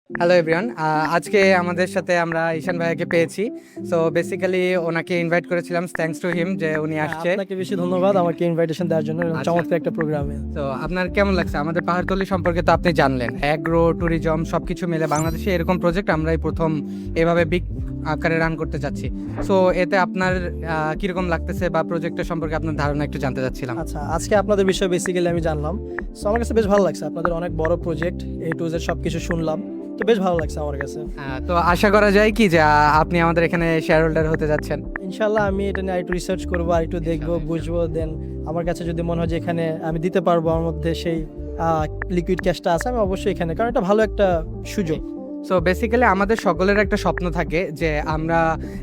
Hello everyone, আজকে আমাদের সাথে আমরা ঈশান ভাইয়াকে পেয়েছি। সো বেসিক্যালি ওনাকে ইনভাইট করেছিলাম, থ্যাঙ্কস টু হিম যে উনি আসছে। আপনাকে বেশি ধন্যবাদ আমাকে ইনভাইটেশন দেওয়ার জন্য এবং আচ্ছা, চমৎকার একটা প্রোগ্রামে। তো আপনার কেমন লাগছে আমাদের পাহাড়তলি সম্পর্কে? তো আপনি জানলেন অ্যাগ্রো ট্যুরিজম সবকিছু মিলে বাংলাদেশে এরকম প্রজেক্ট আমরাই প্রথম এভাবে বিগ আকারে রান করতে যাচ্ছি। সো এতে আপনার কিরকম লাগতেছে বা প্রজেক্টের সম্পর্কে আপনার ধারণা একটু জানতে চাচ্ছিলাম। আচ্ছা, আজকে আপনাদের বিষয়ে বেসিক্যালি আমি জানলাম, সো আমার কাছে বেশ ভালো লাগছে। আপনাদের অনেক বড় প্রজেক্ট, এ টু জেড সবকিছু শুনলাম, তো বেশ ভালো লাগছে আমার কাছে। তো আশা করা যায় কি যে আপনি আমাদের এখানে শেয়ার হোল্ডার হতে যাচ্ছেন। ইনশাল্লাহ আমি এটা নিয়ে একটু রিসার্চ করবো, আর একটু দেখবো, বুঝবো, দেন আমার কাছে যদি মনে হয় যে এখানে আমি দিতে পারবো, আমার মধ্যে সেই লিকুইড ক্যাশটা আছে, আমি অবশ্যই এখানে, কারণ এটা ভালো একটা সুযোগ। সো বেসিক্যালি আমাদের সকলের একটা স্বপ্ন থাকে যে আমরা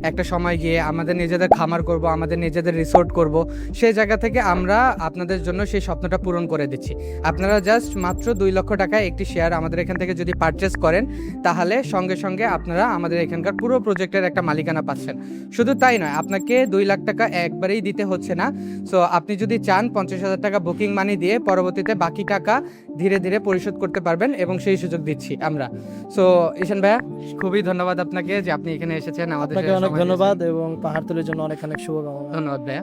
একটা সময় গিয়ে আমাদের নিজেদের খামার করব, আমাদের নিজেদের রিসোর্ট করব। সেই জায়গা থেকে আমরা আপনাদের জন্য সেই স্বপ্নটা পূরণ করে দিচ্ছি। আপনারা জাস্ট মাত্র 2 লক্ষ টাকায় একটি শেয়ার আমাদের এখান থেকে যদি পারচেস করেন, তাহলে সঙ্গে সঙ্গে আপনারা আমাদের এখানকার পুরো প্রজেক্টের একটা মালিকানা পাচ্ছেন। শুধু তাই নয়, আপনাকে 2 লাখ টাকা একবারেই দিতে হচ্ছে না। সো আপনি যদি চান 50,000 টাকা বুকিং মানি দিয়ে পরবর্তীতে বাকি টাকা ধীরে ধীরে পরিশোধ করতে পারবেন, এবং সেই সুযোগ দিচ্ছি আমরা। সো ঈশান ভাইয়া, খুবই ধন্যবাদ আপনাকে যে আপনি এখানে এসেছেন, আমাদের আপনাকে সাথে অনেক সময় ধন্যবাদ দিয়েছেন। এবং পাহাড়তলির জন্য অনেক অনেক শুভকামনা। ধন্যবাদ ভাইয়া।